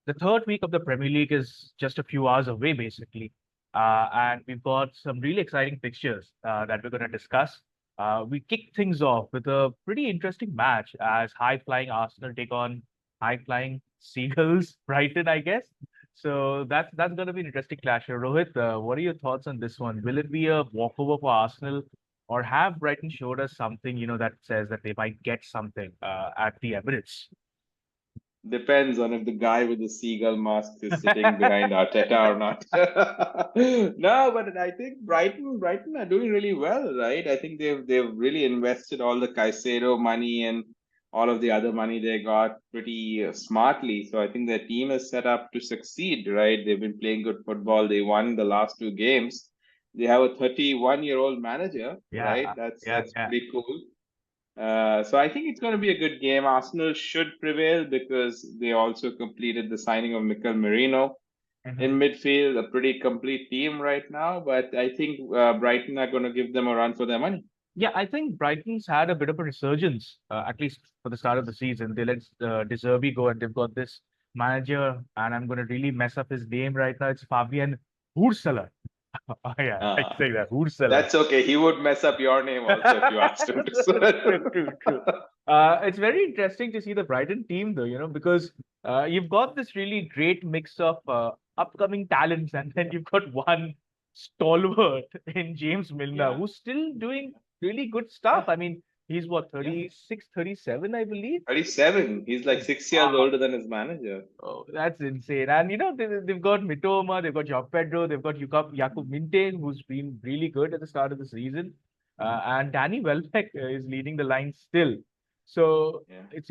the third week of the Premier League is just a few hours away, basically. And we've got some really exciting fixtures that we're going to discuss. We kick things off with a pretty interesting match as high-flying Arsenal take on high-flying Seagulls, Brighton, I guess. So that's going to be an interesting clash. Rohit, what are your thoughts on this one? Will it be a walkover for Arsenal, or have Brighton showed us something, that says that they might get something at the Emirates? Depends on if the guy with the seagull mask is sitting behind Arteta or not. No, but I think Brighton are doing really well, right? I think they've really invested all the Caicedo money and all of the other money they got pretty smartly. So I think their team is set up to succeed, right? They've been playing good football. They won the last two games. They have a 31-year-old manager, right? Yeah, yeah, That's yeah. pretty cool. So I think it's going to be a good game. Arsenal should prevail because they also completed the signing of Mikel Merino in Mhm. midfield, a pretty complete team right now. But I think Brighton are going to give them a run for their money. Yeah, I think Brighton's had a bit of a resurgence, at least for the start of the season. They let De Zerbi go, and they've got this manager, and I'm going to really mess up his name right now. It's Fabian Hurseler. Oh, yeah, I Uh, say that Hurseler. that's okay. He would mess up your name also if you asked him True, to. true, true. It's very interesting to see the Brighton team, though, because you've got this really great mix of upcoming talents, and then you've got one stalwart in James Milner, Yeah. who's still doing really good stuff. I mean, he's what, Yeah. 36, 37, I believe. 37. He's like 6 years Wow. older than his manager. Oh, that's insane. And they've got Mitoma, they've got João Pedro, they've got Jakub Minte, who's been really good at the start of the season. And Danny Welbeck is leading the line still. So Yeah. it's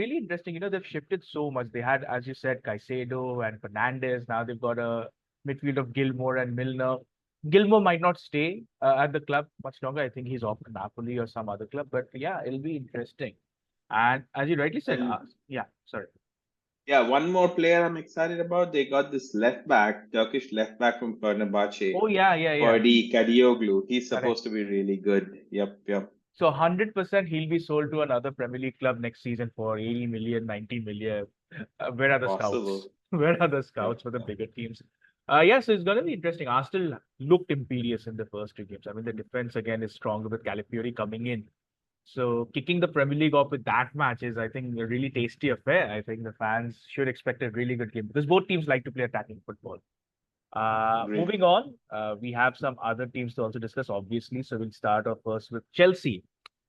really interesting. They've shifted so much. They had, as you said, Caicedo and Fernandez. Now they've got a midfield of Gilmore and Milner. Gilmore might not stay at the club much longer. I think he's off to Napoli or some other club. But yeah, it'll be interesting. And as you rightly said, And yeah, sorry. yeah, one more player I'm excited about. They got this left back, Turkish left back from Fenerbahce, Oh, yeah, yeah, yeah. Ferdi Kadioglu. He's Correct. supposed to be really good. Yep, yep. So 100% he'll be sold to another Premier League club next season for 80 million, 90 million. Where are the scouts? Possible. Where are the Yep, scouts for the yep. bigger teams? Yeah, so it's going to be interesting. Arsenal looked imperious in the first two games. I mean, the defense again is stronger with Calafiori coming in. So kicking the Premier League off with that match is, I think, a really tasty affair. I think the fans should expect a really good game because both teams like to play attacking football. Agree. Moving on, we have some other teams to also discuss, obviously. So we'll start off first with Chelsea,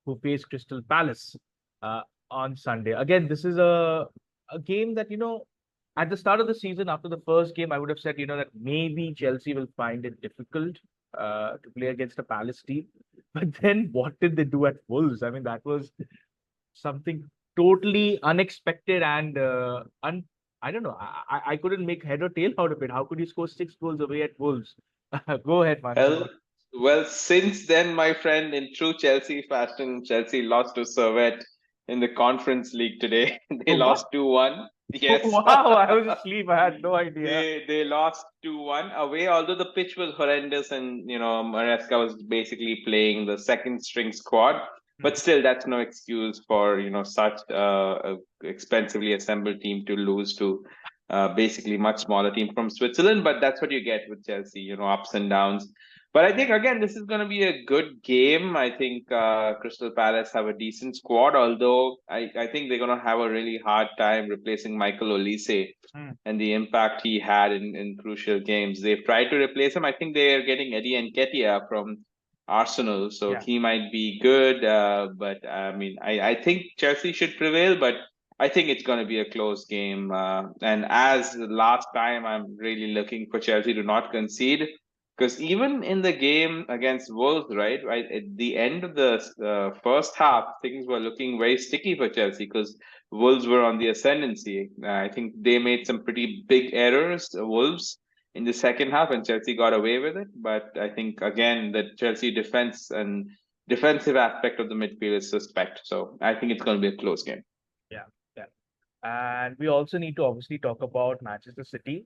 who face Crystal Palace uh, on Sunday. Again, this is a game that, at the start of the season, after the first game, I would have said, that maybe Chelsea will find it difficult to play against a Palace team. But then what did they do at Wolves? I mean, that was something totally unexpected and I don't know. I couldn't make head or tail out of it. How could you score 6 goals away at Wolves? Go ahead, Mansi. Well, well, since then, my friend, in true Chelsea fashion, Chelsea lost to Servette in the Conference League today. They Oh, what? lost 2-1. Yes. Wow, I was asleep. I had no idea. They lost 2-1 away, although the pitch was horrendous and Maresca was basically playing the second string squad. But Hmm. still, that's no excuse for such a expensively assembled team to lose to basically much smaller team from Switzerland. But that's what you get with Chelsea, ups and downs. But I think again, this is going to be a good game. I think Crystal Palace have a decent squad, although I think they're going to have a really hard time replacing Michael Olise Hmm. and the impact he had in crucial games. They've tried to replace him. I think they are getting Eddie Nketiah from Arsenal, so Yeah. he might be good. But I mean, I think Chelsea should prevail, but I think it's going to be a close game. And as last time, I'm really looking for Chelsea to not concede. Because even in the game against Wolves, right at the end of the first half, things were looking very sticky for Chelsea because Wolves were on the ascendancy. I think they made some pretty big errors, Wolves, in the second half, and Chelsea got away with it. But I think again the Chelsea defense and defensive aspect of the midfield is suspect. So I think it's going to be a close game. Yeah. Yeah. And we also need to obviously talk about Manchester City,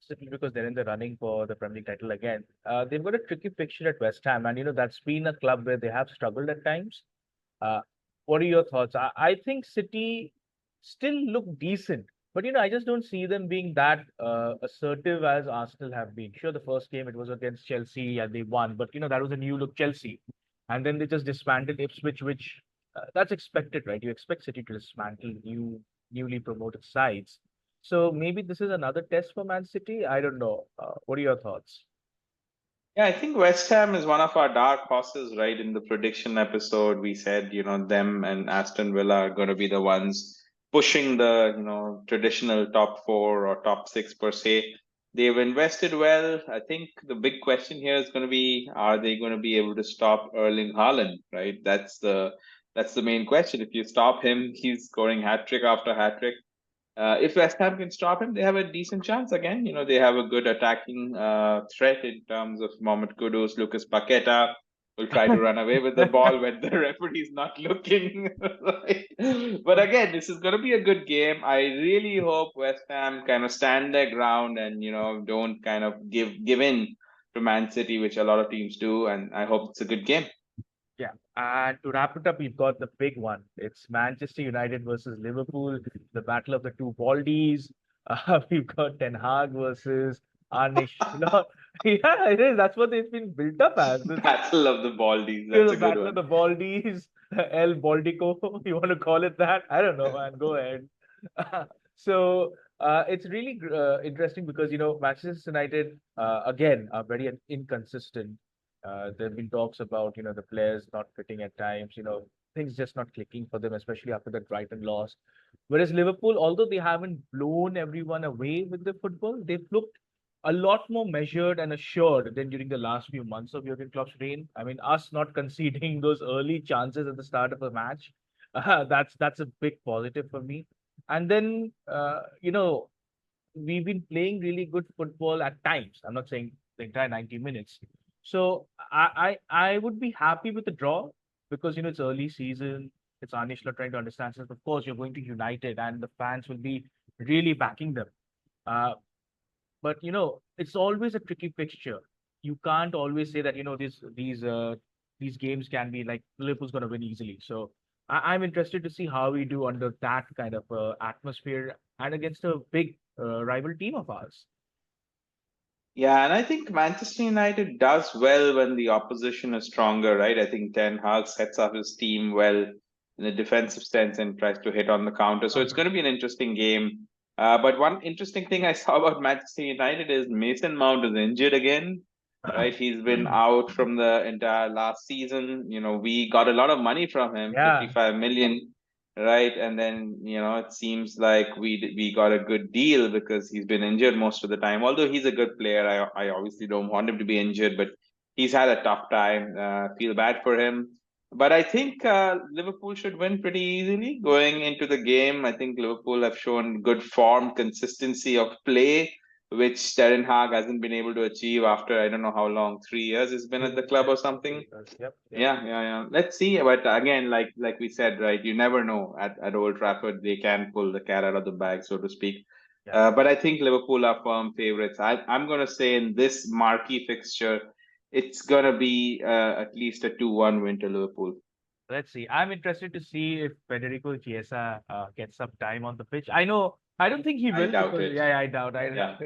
simply because they're in the running for the Premier League title again. They've got a tricky fixture at West Ham, and that's been a club where they have struggled at times. Uh, what are your thoughts? I think City still look decent But I just don't see them being that assertive as Arsenal have been. Sure, the first game it was against Chelsea and they won, but that was a new look Chelsea, and then they just dismantled Ipswich, which that's expected, right? You expect City to dismantle newly promoted sides. So maybe this is another test for Man City. I don't know. What are your thoughts? Yeah, I think West Ham is one of our dark horses, right? In the prediction episode, we said, them and Aston Villa are going to be the ones pushing the, traditional top four or top six per se. They've invested well. I think the big question here is going to be, are they going to be able to stop Erling Haaland, right? That's the main question. If you stop him, he's scoring hat trick after hat trick. If West Ham can stop him, they have a decent chance again. They have a good attacking threat in terms of Mohamed Kudus, Lucas Paqueta will try to run away with the ball when the referee's not looking. Right? But again, this is going to be a good game. I really hope West Ham kind of stand their ground and don't kind of give in to Man City, which a lot of teams do. And I hope it's a good game. Yeah. And to wrap it up, we've got the big one. It's Manchester United versus Liverpool, the battle of the two baldies. We've got Ten Hag versus Arne Slot. Yeah, it is. That's what it's been built up as. Battle of the Baldies. That's The a good battle of one. the baldies, El Baldico. You want to call it that? I don't know, man. Go ahead. So it's really interesting because Manchester United again are very inconsistent. There have been talks about the players not fitting at times, things just not clicking for them, especially after that Brighton loss. Whereas Liverpool, although they haven't blown everyone away with the football, they've looked a lot more measured and assured than during the last few months of Jurgen Klopp's reign. I mean, us not conceding those early chances at the start of a match, that's a big positive for me. And then, we've been playing really good football at times. I'm not saying the entire 90 minutes. So I would be happy with the draw because it's early season. It's Arne Slot trying to understand. So of course, you're going to United, and the fans will be really backing them. Uh, but it's always a tricky fixture. You can't always say that these games can be like Liverpool's going to win easily. So I'm interested to see how we do under that kind of atmosphere and against a big rival team of ours. Yeah, and I think Manchester United does well when the opposition is stronger, right? I think Ten Hag sets up his team well in a defensive sense and tries to hit on the counter. So it's going to be an interesting game. But one interesting thing I saw about Manchester United is Mason Mount is injured again, right? He's been out from the entire last season. We got a lot of money from him, Yeah, 55 million, right? And then it seems like we got a good deal because he's been injured most of the time. Although he's a good player, I obviously don't want him to be injured, but he's had a tough time. Feel bad for him. But I think Liverpool should win pretty easily going into the game. I think Liverpool have shown good form, consistency of play, which Ten Hag hasn't been able to achieve after I don't know how long, 3 years he's been at the club or something. Yep, yep. Yeah. Let's see. But again, like we said, right? You never know. At Old Trafford, they can pull the cat out of the bag, so to speak. Yeah. But I think Liverpool are firm favorites. I'm going to say in this marquee fixture, it's going to be at least a 2-1 win to Liverpool. Let's see. I'm interested to see if Federico Chiesa gets some time on the pitch. I don't think he I will doubt because it. yeah, I doubt. Yeah.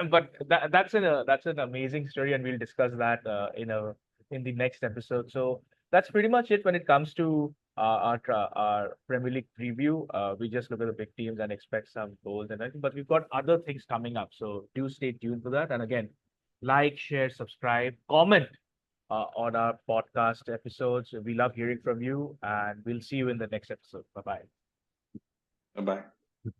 But that's an amazing story, and we'll discuss that in the next episode. So that's pretty much it when it comes to our Premier League preview. We just look at the big teams and expect some goals and everything, but we've got other things coming up. So do stay tuned for that. And again, like, share, subscribe, comment on our podcast episodes. We love hearing from you, and we'll see you in the next episode. Bye bye. Bye bye.